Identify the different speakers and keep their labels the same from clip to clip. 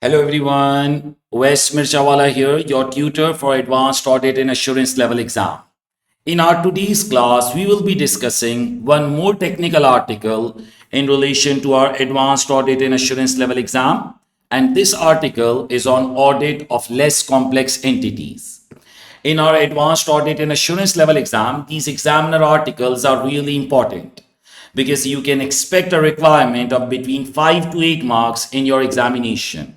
Speaker 1: Hello everyone, Owais Mirchawala here, your tutor for Advanced Audit and Assurance level exam. In our today's class, we will be discussing one more technical article in relation to our Advanced Audit and Assurance level exam. And this article is on audit of less complex entities. In our Advanced Audit and Assurance level exam, these examiner articles are really important because you can expect a requirement of between 5 to 8 marks in your examination.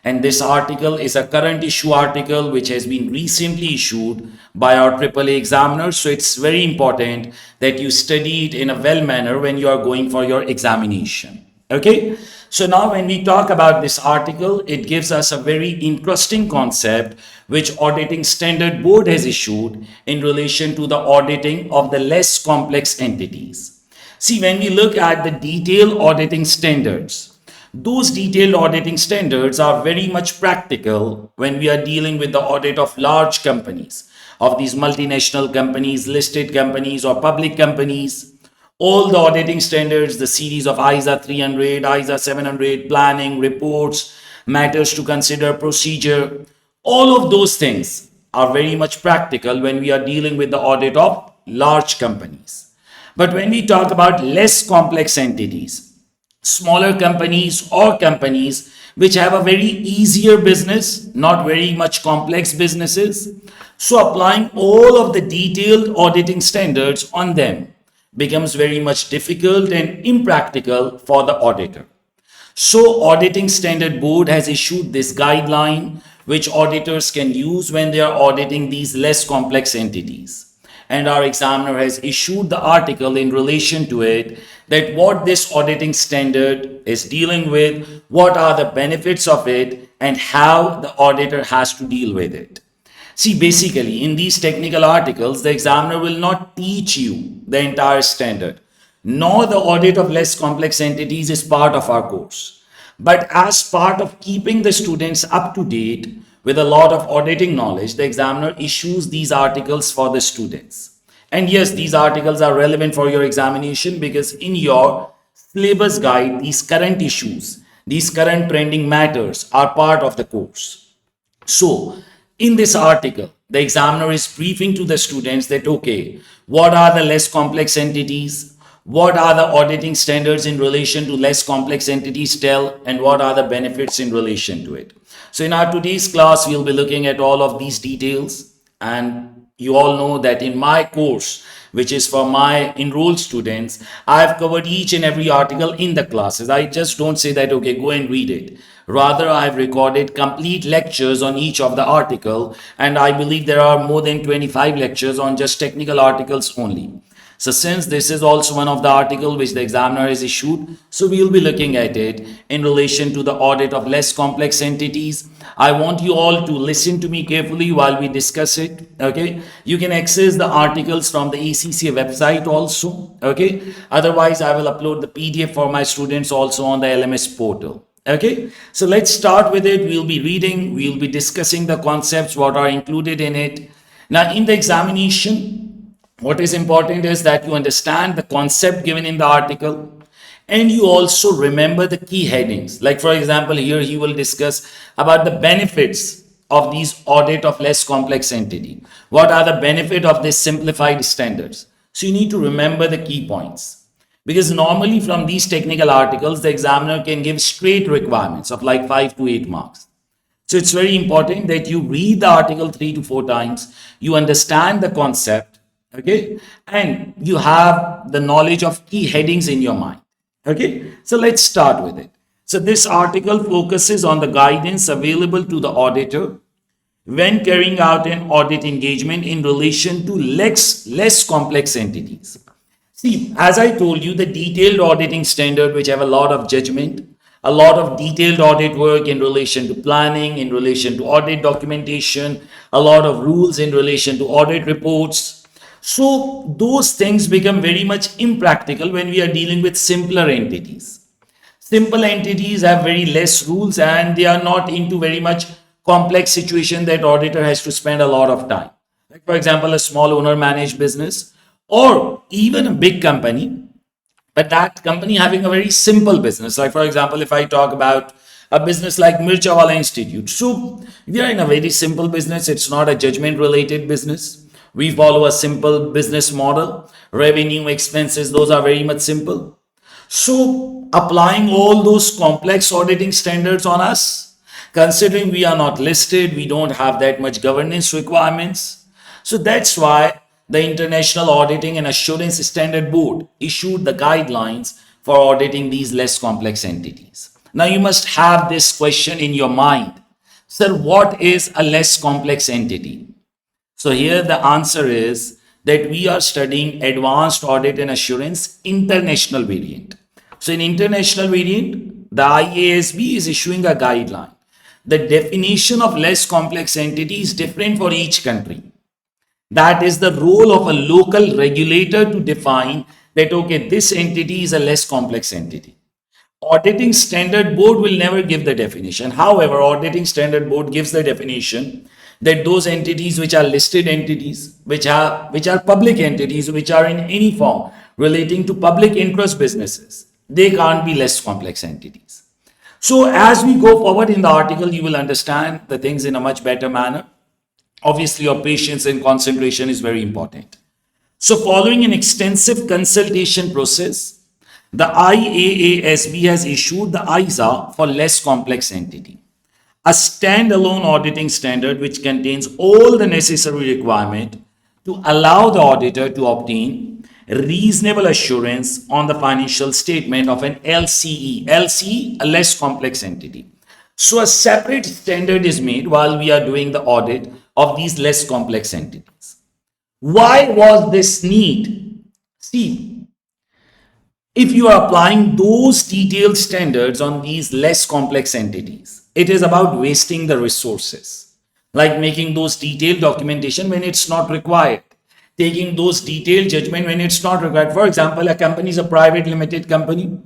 Speaker 1: And this article is a current issue article which has been recently issued by our AAA examiners. So it's very important that you study it in a well manner when you are going for your examination. Okay. So now when we talk about this article, it gives us a very interesting concept which Auditing Standard Board has issued in relation to the auditing of the less complex entities. See, when we look at the detailed auditing standards, those detailed auditing standards are very much practical when we are dealing with the audit of large companies, of these multinational companies, listed companies, or public companies. All the auditing standards, the series of ISA 300, ISA 700, planning, reports, matters to consider, procedure, all of those things are very much practical when we are dealing with the audit of large companies. But when we talk about less complex entities, smaller companies or companies which have a very easier business, not very much complex businesses. So applying all of the detailed auditing standards on them becomes very much difficult and impractical for the auditor. So Auditing Standard Board has issued this guideline which auditors can use when they are auditing these less complex entities. And our examiner has issued the article in relation to it, that what this auditing standard is dealing with, what are the benefits of it, and how the auditor has to deal with it. See, basically, in these technical articles, the examiner will not teach you the entire standard, nor the audit of less complex entities is part of our course. But as part of keeping the students up to date with a lot of auditing knowledge, the examiner issues these articles for the students. And yes, these articles are relevant for your examination because in your syllabus guide, these current issues, these current trending matters are part of the course. So, in this article, the examiner is briefing to the students that, okay, what are the less complex entities? What are the auditing standards in relation to less complex entities tell, and what are the benefits in relation to it? So in our today's class, we'll be looking at all of these details. And you all know that in my course, which is for my enrolled students, I've covered each and every article in the classes. I just don't say that, okay, go and read it. Rather, I've recorded complete lectures on each of the article. And I believe there are more than 25 lectures on just technical articles only. So since this is also one of the article which the examiner has issued, so we will be looking at it in relation to the audit of less complex entities. I want you all to listen to me carefully while we discuss it. Okay, you can access the articles from the ACCA website also. Okay, otherwise I will upload the PDF for my students also on the LMS portal. Okay, so let's start with it. We'll be reading, we'll be discussing the concepts what are included in it. Now in the examination, what is important is that you understand the concept given in the article and you also remember the key headings. Like for example, here he will discuss about the benefits of these audit of less complex entity. What are the benefit of this simplified standards? So you need to remember the key points. Because normally from these technical articles, the examiner can give straight requirements of like 5 to 8 marks. So it's very important that you read the article 3 to 4 times, you understand the concept, okay, and you have the knowledge of key headings in your mind. Okay, so let's start with it. So this article focuses on the guidance available to the auditor when carrying out an audit engagement in relation to less complex entities. See, as I told you, the detailed auditing standard, which have a lot of judgment, a lot of detailed audit work in relation to planning, in relation to audit documentation, a lot of rules in relation to audit reports. So those things become very much impractical when we are dealing with simpler entities. Simple entities have very less rules and they are not into very much complex situation that auditor has to spend a lot of time. Like for example, a small owner managed business or even a big company, but that company having a very simple business. Like for example, if I talk about a business like Mirchawala Institute. So we are in a very simple business. It's not a judgment related business. We follow a simple business model. Revenue, expenses, those are very much simple. So applying all those complex auditing standards on us, considering we are not listed, we don't have that much governance requirements. So that's why the International Auditing and Assurance Standard Board issued the guidelines for auditing these less complex entities. Now you must have this question in your mind. Sir, what is a less complex entity? So here the answer is that we are studying Advanced Audit and Assurance International Variant. So in International Variant, the IASB is issuing a guideline. The definition of less complex entity is different for each country. That is the role of a local regulator to define that, okay, this entity is a less complex entity. Auditing Standard Board will never give the definition. However, Auditing Standard Board gives the definition that those entities which are listed entities, which are public entities, which are in any form relating to public interest businesses, they can't be less complex entities. So as we go forward in the article, you will understand the things in a much better manner. Obviously, your patience and concentration is very important. So following an extensive consultation process, the IAASB has issued the ISA for less complex entity, a standalone auditing standard which contains all the necessary requirement to allow the auditor to obtain reasonable assurance on the financial statement of an LCE. LCE, a less complex entity. So a separate standard is made while we are doing the audit of these less complex entities. Why was this need? See, if you are applying those detailed standards on these less complex entities, it is about wasting the resources, like making those detailed documentation when it's not required, taking those detailed judgment when it's not required. For example, a company is a private limited company,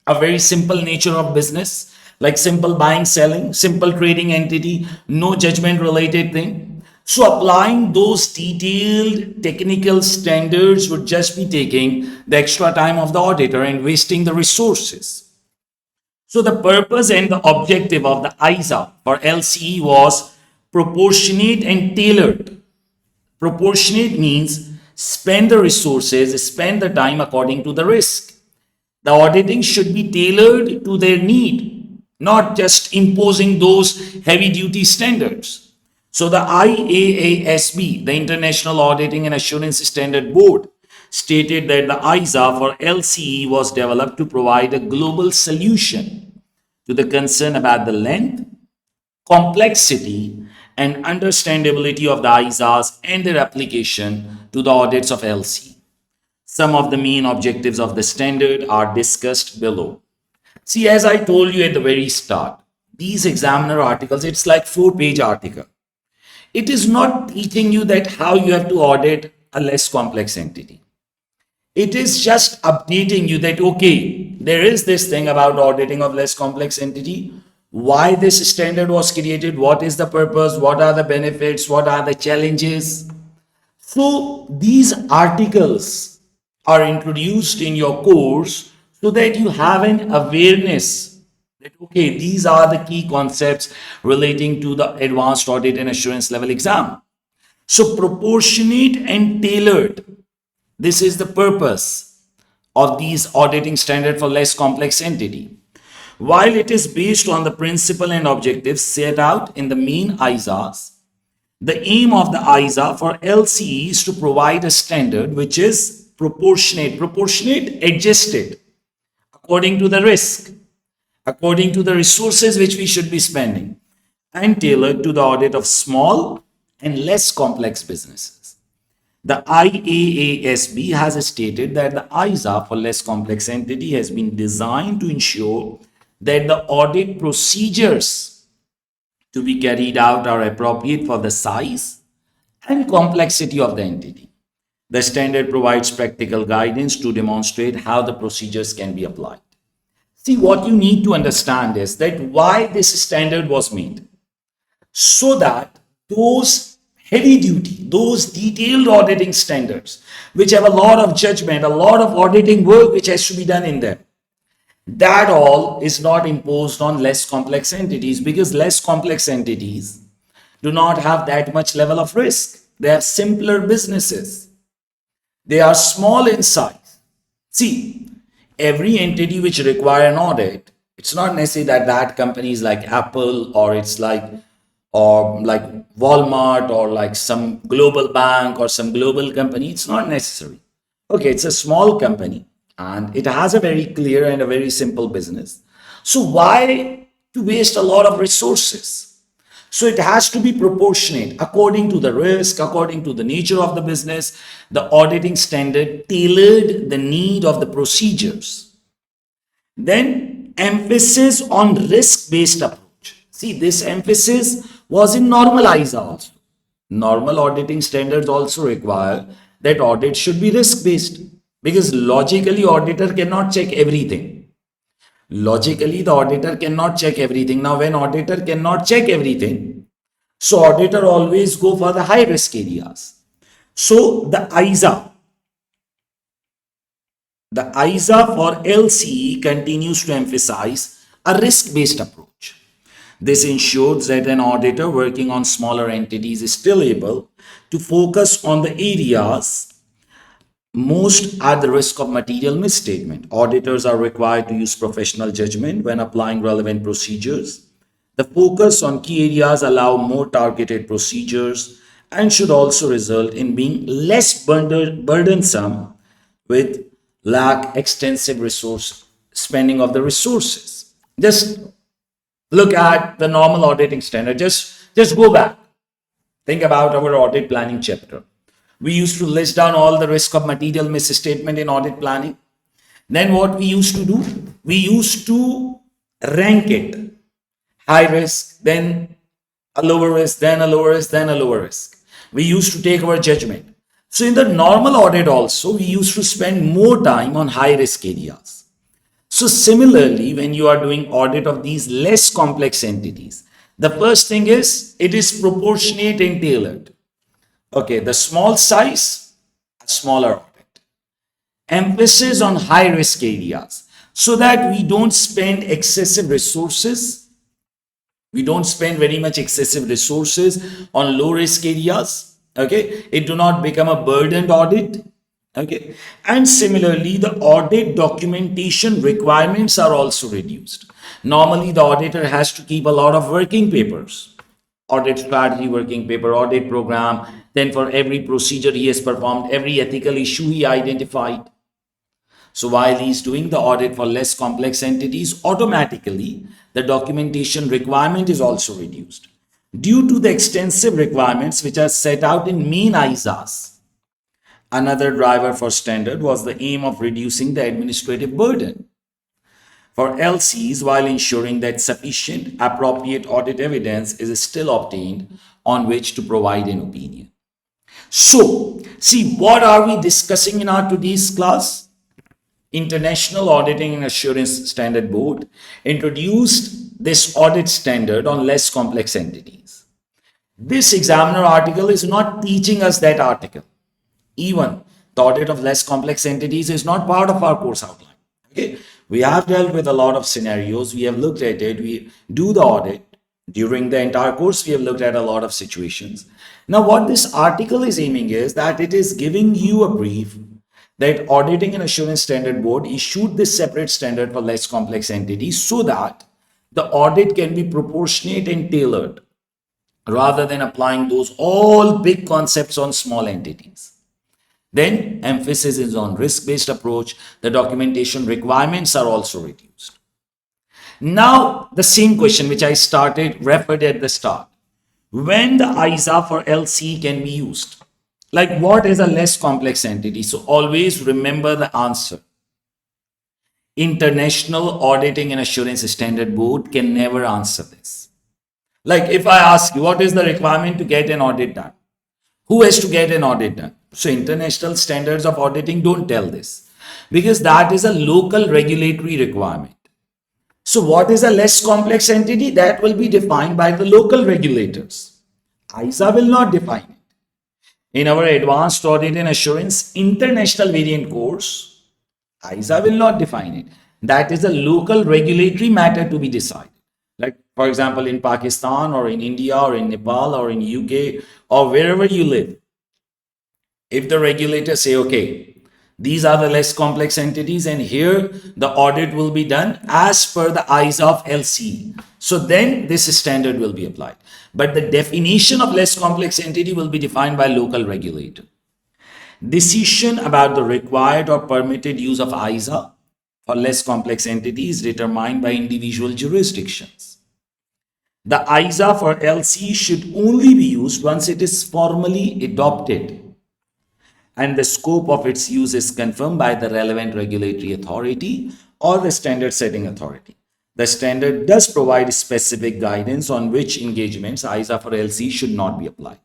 Speaker 1: a very simple nature of business, like simple buying, selling, simple trading entity, no judgment related thing. So applying those detailed technical standards would just be taking the extra time of the auditor and wasting the resources. So the purpose and the objective of the ISA for LCE was proportionate and tailored. Proportionate means spend the resources, spend the time according to the risk. The auditing should be tailored to their need, not just imposing those heavy duty standards. So the IAASB, the International Auditing and Assurance Standard Board, stated that the ISA for LCE was developed to provide a global solution to the concern about the length, complexity, and understandability of the ISAs and their application to the audits of LCE. Some of the main objectives of the standard are discussed below. See, as I told you at the very start, these examiner articles, it's like 4-page article. It is not teaching you that how you have to audit a less complex entity. It is just updating you that, okay, there is this thing about auditing of less complex entity, why this standard was created, what is the purpose, what are the benefits, what are the challenges. So these articles are introduced in your course so that you have an awareness that, okay, these are the key concepts relating to the Advanced Audit and Assurance level exam. So proportionate and tailored, this is the purpose of these auditing standard for less complex entity. While it is based on the principle and objectives set out in the main ISAs, the aim of the ISA for LCE is to provide a standard which is proportionate, adjusted according to the risk, according to the resources which we should be spending, and tailored to the audit of small and less complex businesses. The IAASB has stated that the ISA for less complex entity has been designed to ensure that the audit procedures to be carried out are appropriate for the size and complexity of the entity. The standard provides practical guidance to demonstrate how the procedures can be applied. See, what you need to understand is that why this standard was made. So that those heavy duty, those detailed auditing standards, which have a lot of judgment, a lot of auditing work which has to be done in them, That all is not imposed on less complex entities, because less complex entities do not have that much level of risk. They have simpler businesses. They are small in size. See, every entity which require an audit, it's not necessary that that company is like Apple, or it's like, or like Walmart, or like some global bank or some global company. It's not necessary. Okay, it's a small company and it has a very clear and a very simple business. So why to waste a lot of resources? So it has to be proportionate according to the risk, according to the nature of the business. The auditing standard tailored the need of the procedures. Then emphasis on risk-based approach. See, this emphasis was in normal eyes also. Normal auditing standards also require that audit should be risk-based, because logically auditor cannot check everything. Logically, the auditor cannot check everything. Now, when auditor cannot check everything, so auditor always go for the high risk areas. So the ISA for LCE continues to emphasize a risk-based approach. This ensures that an auditor working on smaller entities is still able to focus on the areas most at the risk of material misstatement. Auditors are required to use professional judgment when applying relevant procedures. The focus on key areas allow more targeted procedures and should also result in being less burdensome with lack extensive resource spending of the resources. Just look at the normal auditing standard. Just go back. Think about our audit planning chapter. We used to list down all the risk of material misstatement in audit planning. Then what we used to do? We used to rank it. High risk, then a lower risk, then a lower risk, then a lower risk. We used to take our judgment. So in the normal audit also, we used to spend more time on high risk areas. So similarly, when you are doing audit of these less complex entities, the first thing is it is proportionate and tailored. Okay, the small size, a smaller audit. Emphasis on high risk areas so that we don't spend excessive resources. We don't spend very much excessive resources on low risk areas. Okay, it do not become a burdened audit. Okay, and similarly, the audit documentation requirements are also reduced. Normally, the auditor has to keep a lot of working papers, audit strategy working paper, audit program. Then for every procedure he has performed, every ethical issue he identified. So while he's doing the audit for less complex entities, automatically the documentation requirement is also reduced due to the extensive requirements which are set out in main ISAs. Another driver for standard was the aim of reducing the administrative burden for LCs while ensuring that sufficient appropriate audit evidence is still obtained on which to provide an opinion. So, see, what are we discussing in our today's class? International Auditing and Assurance Standard Board introduced this audit standard on less complex entities. This examiner article is not teaching us that article. Even the audit of less complex entities is not part of our course outline. Okay, we have dealt with a lot of scenarios. We have looked at it. We do the audit. During the entire course, we have looked at a lot of situations. Now, what this article is aiming is that it is giving you a brief that Auditing and Assurance Standard Board issued this separate standard for less complex entities so that the audit can be proportionate and tailored rather than applying those all big concepts on small entities. Then emphasis is on risk-based approach. The documentation requirements are also reduced. Now, the same question which I referred at the start. When the ISA for LC can be used? Like, what is a less complex entity? So always remember the answer. International Auditing and Assurance Standard Board can never answer this. Like, if I ask you, what is the requirement to get an audit done? Who has to get an audit done? So international standards of auditing don't tell this, because that is a local regulatory requirement. So what is a less complex entity? That will be defined by the local regulators. ISA will not define it. In our Advanced Audit and Assurance International Variant course, ISA will not define it. That is a local regulatory matter to be decided. Like, for example, in Pakistan or in India or in Nepal or in UK or wherever you live, if the regulators say, okay, these are the less complex entities and here the audit will be done as per the eyes of LCE. So then this standard will be applied. But the definition of less complex entity will be defined by local regulator. Decision about the required or permitted use of ISA for less complex entities determined by individual jurisdictions. The ISA for LCE should only be used once it is formally adopted and the scope of its use is confirmed by the relevant regulatory authority or the standard setting authority. The standard does provide specific guidance on which engagements ISA for LCE should not be applied.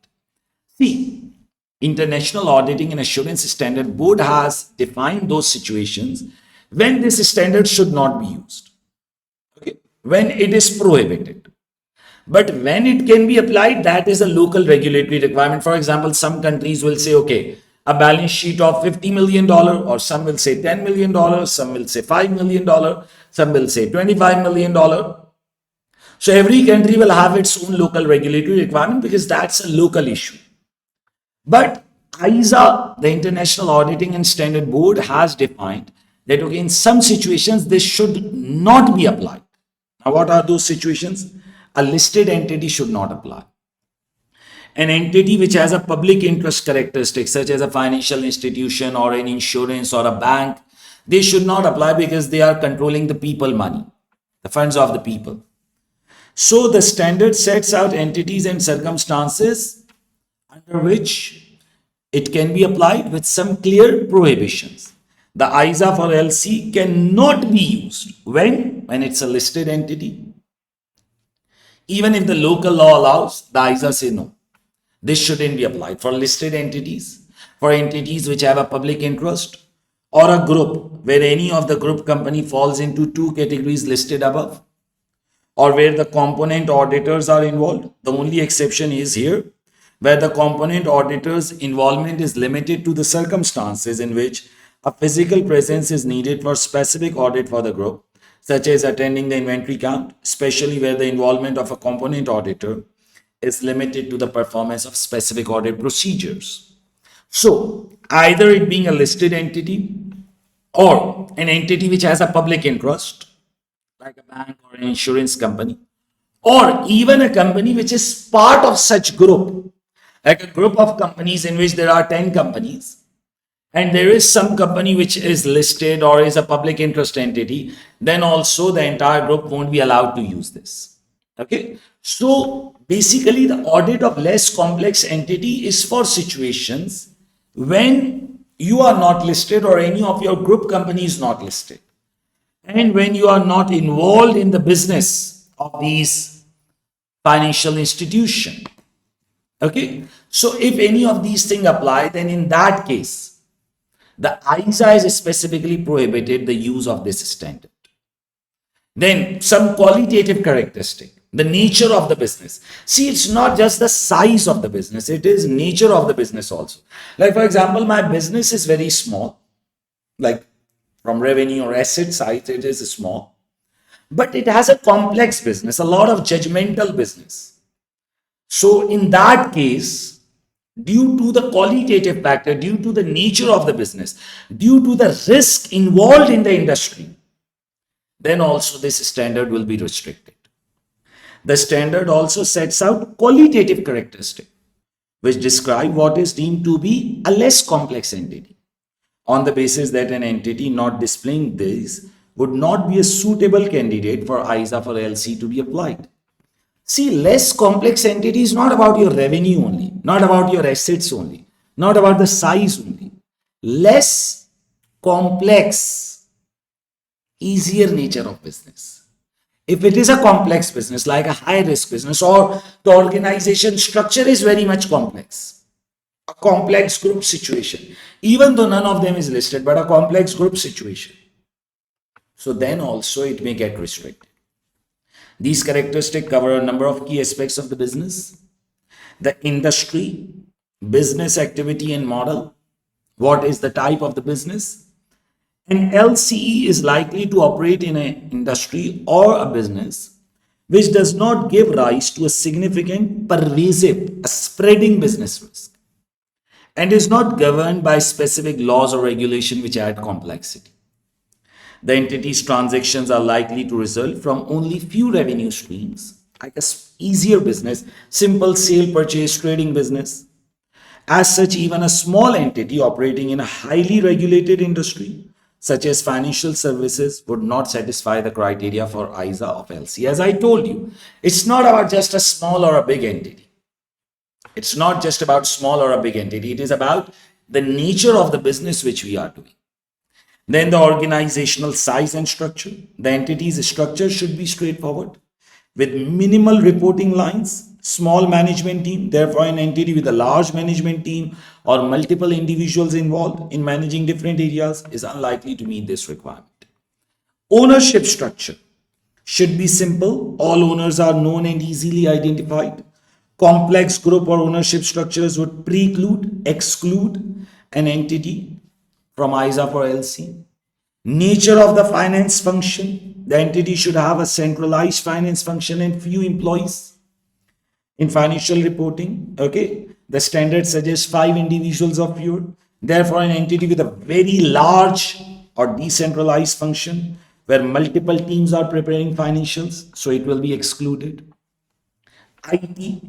Speaker 1: See, International Auditing and Assurance Standard Board has defined those situations when this standard should not be used, okay, when it is prohibited. But when it can be applied, that is a local regulatory requirement. For example, some countries will say, okay, a balance sheet of $50 million, or some will say $10 million, some will say $5 million, some will say $25 million. So every country will have its own local regulatory requirement because that's a local issue. But ISA, the International Auditing and Standard Board, has defined that, okay, in some situations, this should not be applied. Now, what are those situations? A listed entity should not apply. An entity which has a public interest characteristic, such as a financial institution or an insurance or a bank, they should not apply because they are controlling the people money, the funds of the people. So the standard sets out entities and circumstances under which it can be applied with some clear prohibitions. The ISA for LC cannot be used when it's a listed entity. Even if the local law allows, the ISA say no. This shouldn't be applied for listed entities, for entities which have a public interest, or a group where any of the group company falls into two categories listed above, or where the component auditors are involved. The only exception is here, where the component auditor's involvement is limited to the circumstances in which a physical presence is needed for specific audit for the group, such as attending the inventory count, especially where the involvement of a component auditor is limited to the performance of specific audit procedures. So, either it being a listed entity or an entity which has a public interest, like a bank or an insurance company, or even a company which is part of such group, like a group of companies in which there are 10 companies, and there is some company which is listed or is a public interest entity, then also the entire group won't be allowed to use this. Okay. So basically the audit of less complex entity is for situations when you are not listed or any of your group company is not listed, and when you are not involved in the business of these financial institution. Okay. So if any of these things apply, then in that case, the ISA is specifically prohibited the use of this standard. Then some qualitative characteristic, the nature of the business. See, it's not just the size of the business, it is nature of the business also. Like, for example, my business is very small, like from revenue or asset side, it is small, but it has a complex business, a lot of judgmental business. So in that case, due to the qualitative factor, due to the nature of the business, due to the risk involved in the industry, then also this standard will be restricted. The standard also sets out qualitative characteristics which describe what is deemed to be a less complex entity, on the basis that an entity not displaying these would not be a suitable candidate for ISA for LC to be applied. See, less complex entity is not about your revenue only, not about your assets only, not about the size only. Less complex, easier nature of business. If it is a complex business, like a high risk business, or the organization structure is very much complex, a complex group situation, even though none of them is listed, but a complex group situation, so then also it may get restricted. These characteristics cover a number of key aspects of the business: the industry, business activity and model, what is the type of the business, An LCE is likely to operate in an industry or a business which does not give rise to a significant, pervasive, a spreading business risk and is not governed by specific laws or regulation which add complexity. The entity's transactions are likely to result from only few revenue streams, like a easier business, simple sale, purchase, trading business. As such, even a small entity operating in a highly regulated industry, such as financial services, would not satisfy the criteria for ACCA of LC. As I told you, it's not about just a small or a big entity. It's not just about small or a big entity. It is about the nature of the business which we are doing. Then the organizational size and structure. The entity's structure should be straightforward with minimal reporting lines, small management team. Therefore, an entity with a large management team or multiple individuals involved in managing different areas is unlikely to meet this requirement. Ownership structure should be simple. All owners are known and easily identified. Complex group or ownership structures would exclude an entity from ACCA for LC. Nature of the finance function. The entity should have a centralized finance function and few employees. In financial reporting, okay, the standard suggests 5 individuals or fewer. Therefore, an entity with a very large or decentralized function where multiple teams are preparing financials, so it will be excluded. IT.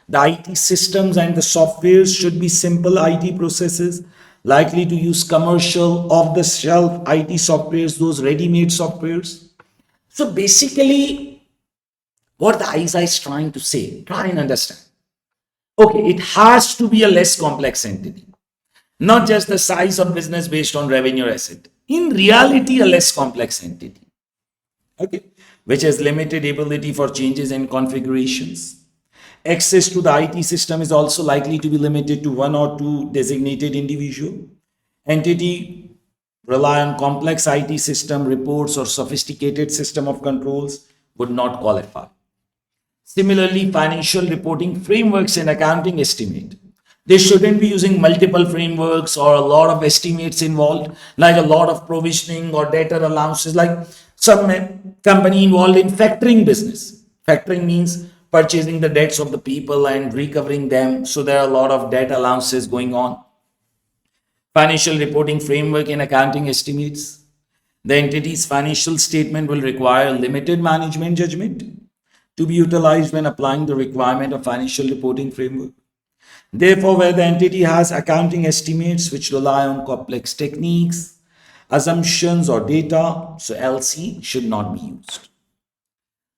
Speaker 1: The IT systems and the softwares should be simple IT processes, likely to use commercial, off-the-shelf IT softwares, those ready-made softwares. So basically, what the ACCA is trying to say, try and understand. Okay, it has to be a less complex entity, not just the size of business based on revenue or asset. In reality, a less complex entity, okay, which has limited ability for changes in configurations. Access to the IT system is also likely to be limited to 1 or 2 designated individual. Entity rely on complex IT system reports or sophisticated system of controls would not qualify. Similarly, financial reporting frameworks and accounting estimate. They shouldn't be using multiple frameworks or a lot of estimates involved, like a lot of provisioning or data allowances, like some company involved in factoring business. Factoring means purchasing the debts of the people and recovering them. So there are a lot of debt allowances going on. Financial reporting framework and accounting estimates. The entity's financial statement will require limited management judgment to be utilized when applying the requirement of financial reporting framework. Therefore, where the entity has accounting estimates which rely on complex techniques, assumptions or data, so LC should not be used.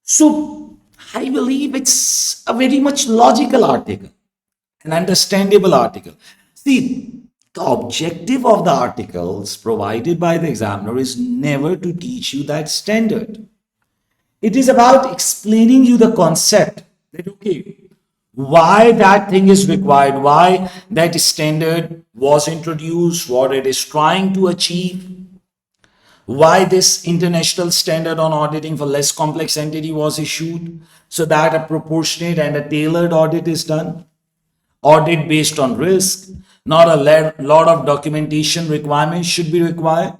Speaker 1: So I believe it's a very much logical article, an understandable article. See, the objective of the articles provided by the examiner is never to teach you that standard. It is about explaining you the concept that, okay, why that thing is required, why that standard was introduced, what it is trying to achieve, why this international standard on auditing for less complex entity was issued, so that a proportionate and a tailored audit is done. Audit based on risk, not a lot of documentation requirements should be required.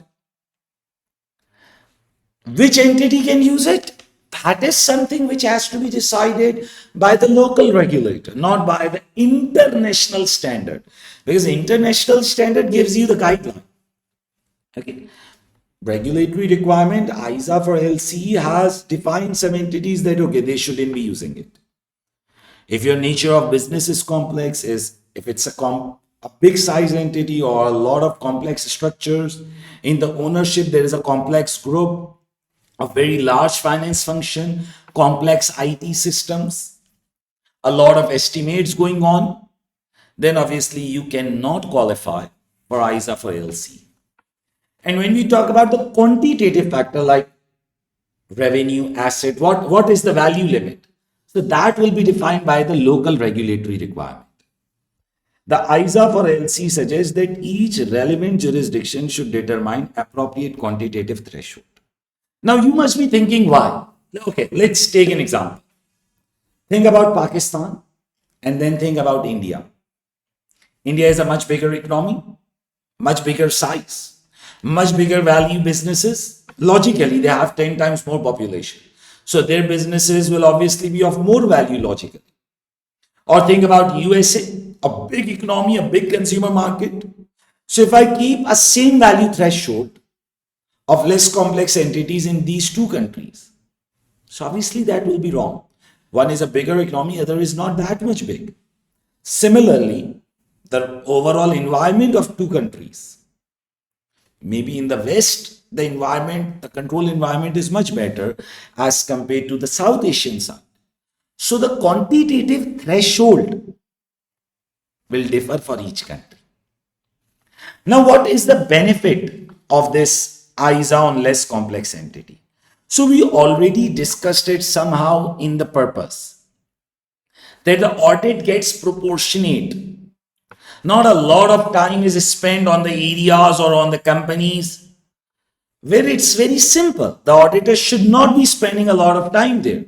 Speaker 1: Which entity can use it? That is something which has to be decided by the local regulator, not by the international standard, because the international standard gives you the guideline. Okay. Regulatory requirement, ACCA for LCE has defined some entities that, okay, they shouldn't be using it. If your nature of business is complex, if it's a big size entity or a lot of complex structures, in the ownership there is a complex group, a very large finance function, complex IT systems, a lot of estimates going on, then obviously you cannot qualify for ACCA for LC. And when we talk about the quantitative factor like revenue, asset, what is the value limit? So that will be defined by the local regulatory requirement. The ACCA for LC suggests that each relevant jurisdiction should determine appropriate quantitative threshold. Now you must be thinking why? Okay, let's take an example. Think about Pakistan and then think about India. India is a much bigger economy, much bigger size. Much bigger value businesses, logically, they have 10 times more population. So their businesses will obviously be of more value logically. Or think about USA, a big economy, a big consumer market. So if I keep a same value threshold of less complex entities in these two countries, so obviously that will be wrong. One is a bigger economy, other is not that much big. Similarly, the overall environment of two countries. Maybe in the West, the environment, the control environment is much better as compared to the South Asian side. So the quantitative threshold will differ for each country. Now, what is the benefit of this ISA on less complex entity? So we already discussed it somehow in the purpose that the audit gets proportionate. Not a lot of time is spent on the areas or on the companies where it's very simple. The auditor should not be spending a lot of time there.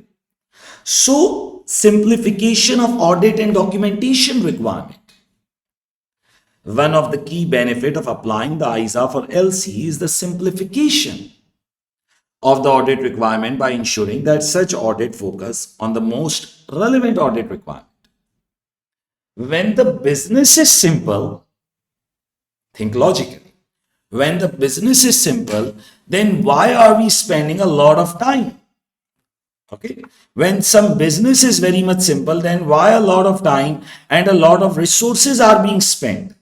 Speaker 1: So, simplification of audit and documentation requirement. One of the key benefits of applying the ISA for LCE is the simplification of the audit requirement by ensuring that such audit focus on the most relevant audit requirement. When the business is simple, think logically. When the business is simple, then why are we spending a lot of time? Okay. When some business is very much simple, then why a lot of time and a lot of resources are being spent?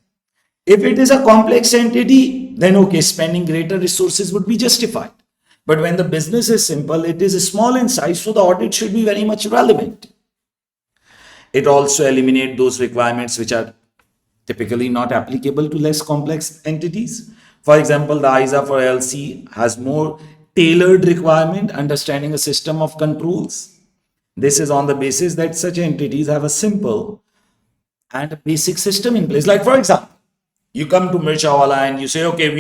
Speaker 1: If it is a complex entity, then okay, spending greater resources would be justified. But when the business is simple, it is small in size, so the audit should be very much relevant. It also eliminates those requirements which are typically not applicable to less complex entities. For example, the ISA for LC has more tailored requirement, understanding a system of controls. This is on the basis that such entities have a simple and a basic system in place. Like for example, you come to Mirchawala and you say, okay,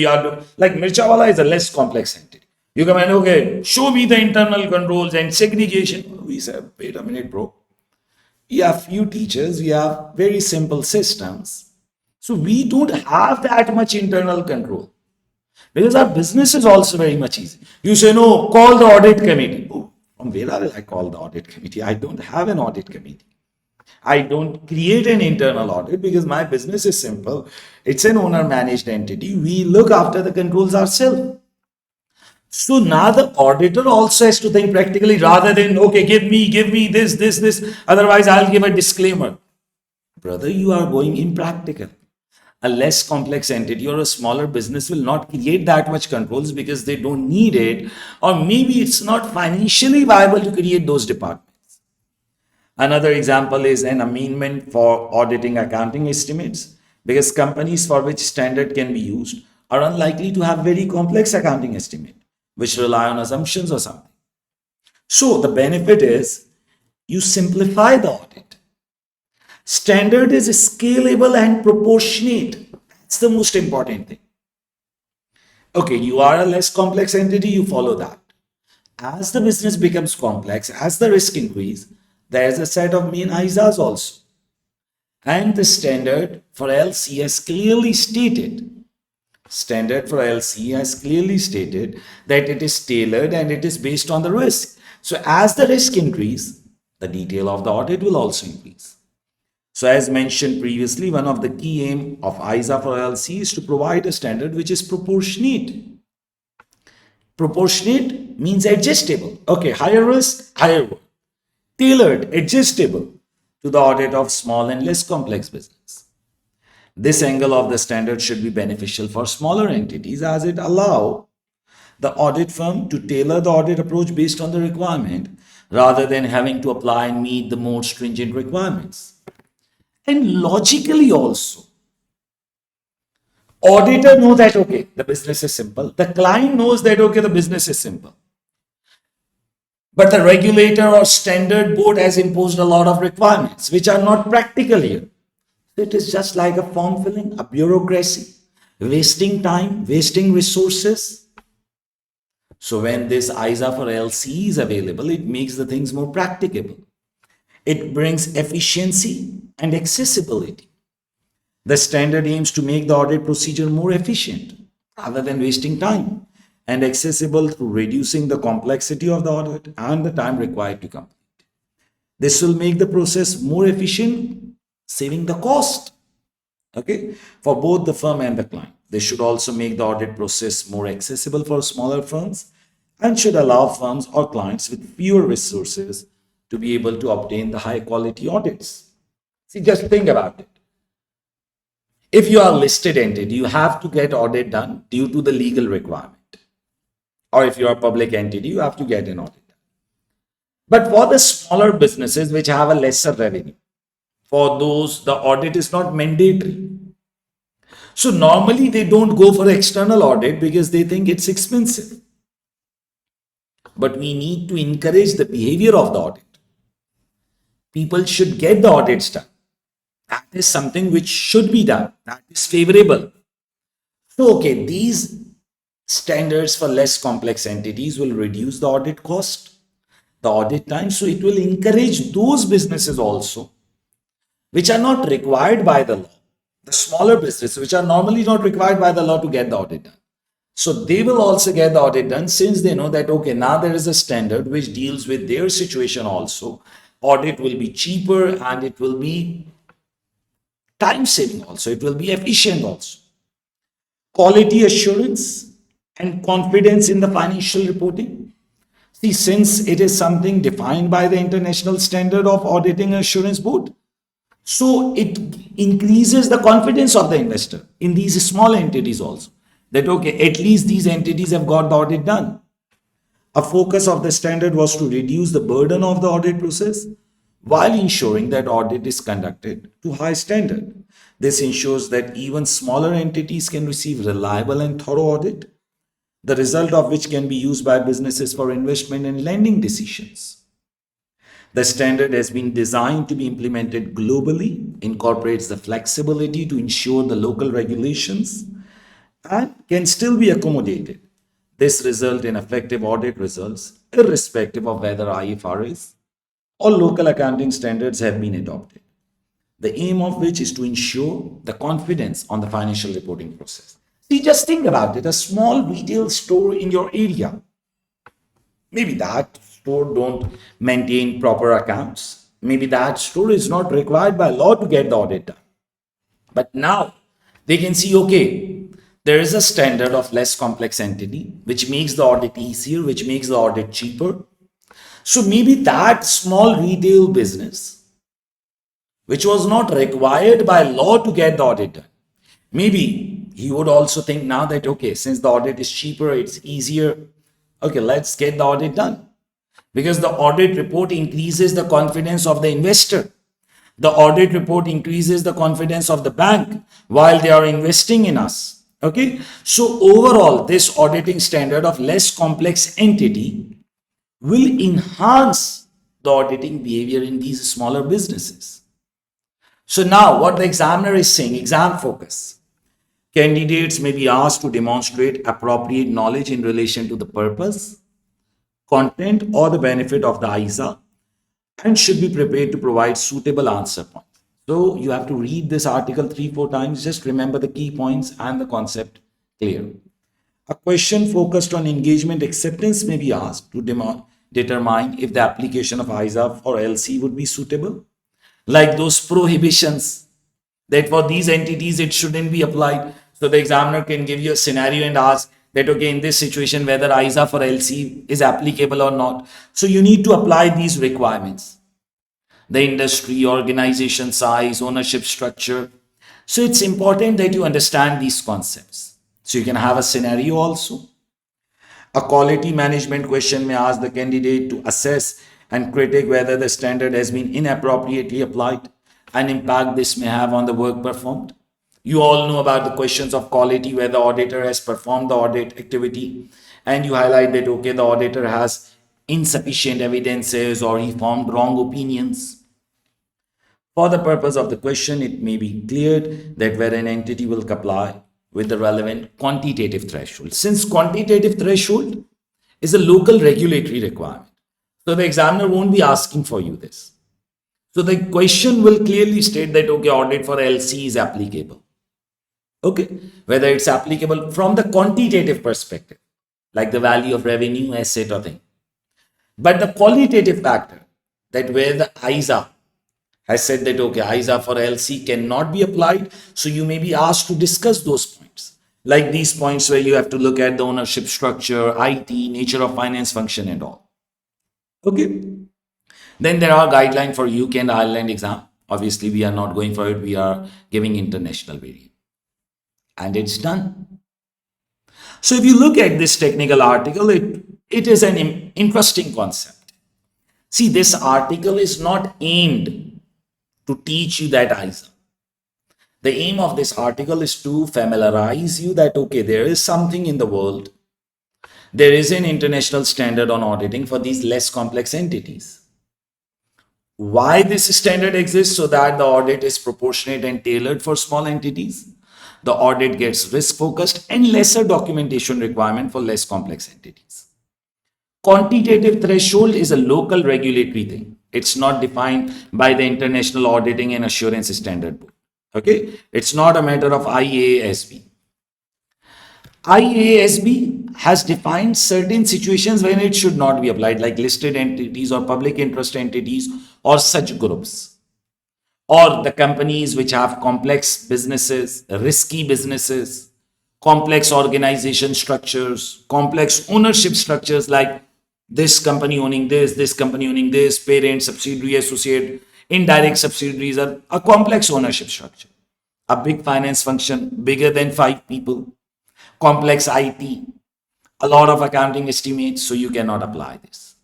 Speaker 1: like Mirchawala is a less complex entity. You come and, okay, show me the internal controls and segregation. We say, wait a minute, bro. We have few teachers, we have very simple systems. So we don't have that much internal control. Because our business is also very much easy. You say, no, call the audit committee. Oh, from where will I call the audit committee? I don't have an audit committee. I don't create an internal audit because my business is simple. It's an owner managed entity. We look after the controls ourselves. So now the auditor also has to think practically rather than, okay, give me this. Otherwise, I'll give a disclaimer. Brother, you are going impractical. A less complex entity or a smaller business will not create that much controls because they don't need it, or maybe it's not financially viable to create those departments. Another example is an amendment for auditing accounting estimates, because companies for which standard can be used are unlikely to have very complex accounting estimate, which rely on assumptions or something. So the benefit is you simplify the audit. Standard is scalable and proportionate. That's the most important thing. Okay, you are a less complex entity, you follow that. As the business becomes complex, as the risk increases, there is a set of main ISAs also. And the standard for LC has clearly stated that it is tailored and it is based on the risk. So as the risk increases, the detail of the audit will also increase. So as mentioned previously, one of the key aim of ISA for LC is to provide a standard which is proportionate. Proportionate means adjustable. Okay, higher risk, higher work. Tailored, adjustable to the audit of small and less complex business. This angle of the standard should be beneficial for smaller entities as it allows the audit firm to tailor the audit approach based on the requirement rather than having to apply and meet the more stringent requirements. And logically also, auditor knows that, okay, the business is simple. The client knows that, okay, the business is simple. But the regulator or standard board has imposed a lot of requirements which are not practical here. It is just like a form filling, a bureaucracy, wasting time, wasting resources. So when this ISA for LCE is available, it makes the things more practicable. It brings efficiency and accessibility. The standard aims to make the audit procedure more efficient, rather than wasting time, and accessible through reducing the complexity of the audit and the time required to complete. This will make the process more efficient, saving the cost, okay, for both the firm and the client. This should also make the audit process more accessible for smaller firms and should allow firms or clients with fewer resources to be able to obtain the high quality audits. See, just think about it. If you are a listed entity, you have to get audit done due to the legal requirement. Or if you are a public entity, you have to get an audit done. But for the smaller businesses which have a lesser revenue, for those, the audit is not mandatory. So normally they don't go for external audit because they think it's expensive. But we need to encourage the behavior of the audit. People should get the audits done. That is something which should be done. That is favorable. So, okay, these standards for less complex entities will reduce the audit cost, the audit time. So it will encourage those businesses also which are not required by the law, the smaller businesses which are normally not required by the law to get the audit done. So they will also get the audit done since they know that, okay, now there is a standard which deals with their situation also. Audit will be cheaper and it will be time saving also. It will be efficient also. Quality assurance and confidence in the financial reporting. See, since it is something defined by the International Standard of Auditing Assurance Board, so it increases the confidence of the investor in these small entities also. That, okay, at least these entities have got the audit done. A focus of the standard was to reduce the burden of the audit process while ensuring that audit is conducted to high standard. This ensures that even smaller entities can receive reliable and thorough audit, the result of which can be used by businesses for investment and lending decisions. The standard has been designed to be implemented globally, incorporates the flexibility to ensure the local regulations, and can still be accommodated. This results in effective audit results, irrespective of whether IFRS or local accounting standards have been adopted. The aim of which is to ensure the confidence on the financial reporting process. See, just think about it. A small retail store in your area. Maybe that store don't maintain proper accounts. Maybe that store is not required by law to get the audit done. But now they can see, okay, there is a standard of less complex entity, which makes the audit easier, which makes the audit cheaper. So maybe that small retail business, which was not required by law to get the audit done, maybe he would also think now that, okay, since the audit is cheaper, it's easier, okay, let's get the audit done. Because the audit report increases the confidence of the investor. The audit report increases the confidence of the bank while they are investing in us. Okay, so overall, this auditing standard of less complex entity will enhance the auditing behavior in these smaller businesses. So now what the examiner is saying, exam focus. Candidates may be asked to demonstrate appropriate knowledge in relation to the purpose, content, or the benefit of the ISA and should be prepared to provide suitable answer points. So you have to read this article 3-4 times. Just remember the key points and the concept clear. A question focused on engagement acceptance may be asked to determine if the application of ISA or LCE would be suitable. Like those prohibitions that for these entities it shouldn't be applied. So the examiner can give you a scenario and ask that, okay, in this situation, whether ISA for LC is applicable or not. So you need to apply these requirements. The industry, organization size, ownership structure. So it's important that you understand these concepts. So you can have a scenario also. A quality management question may ask the candidate to assess and critique whether the standard has been inappropriately applied and impact this may have on the work performed. You all know about the questions of quality where the auditor has performed the audit activity and you highlight that, okay, the auditor has insufficient evidences or he formed wrong opinions. For the purpose of the question, it may be cleared that where an entity will comply with the relevant quantitative threshold. Since quantitative threshold is a local regulatory requirement, so the examiner won't be asking for you this. So the question will clearly state that, okay, audit for LC is applicable. Okay, whether it's applicable from the quantitative perspective, like the value of revenue, asset, or thing. But the qualitative factor, that where the ISA has said that, okay, ISA for LC cannot be applied, so you may be asked to discuss those points. Like these points where you have to look at the ownership structure, IT, nature of finance function, and all. Okay. Then there are guidelines for UK and Ireland exam. Obviously, we are not going for it. We are giving international variant. And it's done. So if you look at this technical article, it is an interesting concept. See, this article is not aimed to teach you that ISA. The aim of this article is to familiarize you that, okay, there is something in the world. There is an international standard on auditing for these less complex entities. Why this standard exists? So that the audit is proportionate and tailored for small entities. The audit gets risk focused and lesser documentation requirement for less complex entities. Quantitative threshold is a local regulatory thing. It's not defined by the International Auditing and Assurance Standard Board. Okay, it's not a matter of IASB. IASB has defined certain situations when it should not be applied, like listed entities or public interest entities or such groups, or the companies which have complex businesses, risky businesses, complex organization structures, complex ownership structures, like this company owning this company owning this, parent, subsidiary, associate, indirect subsidiaries, are a complex ownership structure. A big finance function, bigger than 5 people, complex IT, a lot of accounting estimates, so you cannot apply this.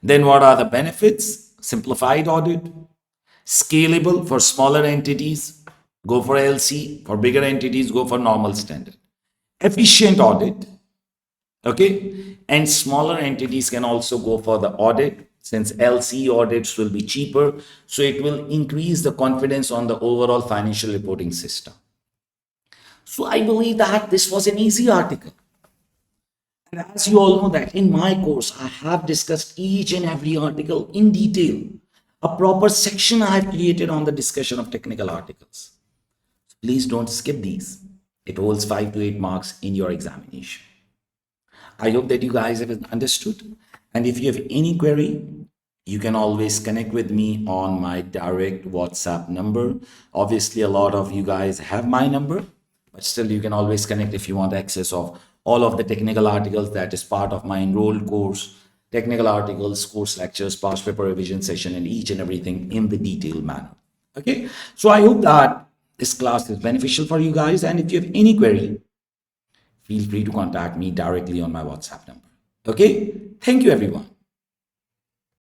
Speaker 1: Then what are the benefits? Simplified audit, scalable for smaller entities, go for LC, for bigger entities, go for normal standard. Efficient audit, okay, and smaller entities can also go for the audit, since LCE audits will be cheaper, so it will increase the confidence on the overall financial reporting system. So I believe that this was an easy article. And as you all know that in my course, I have discussed each and every article in detail. A proper section I have created on the discussion of technical articles. Please don't skip these. It holds 5 to 8 marks in your examination. I hope that you guys have understood. And if you have any query, you can always connect with me on my direct WhatsApp number. Obviously, a lot of you guys have my number, but still you can always connect if you want access of all of the technical articles that is part of my enrolled course, technical articles, course lectures, past paper revision session, and each and everything in the detailed manner. Okay, so I hope that this class is beneficial for you guys. And if you have any query, feel free to contact me directly on my WhatsApp number. Okay, thank you everyone.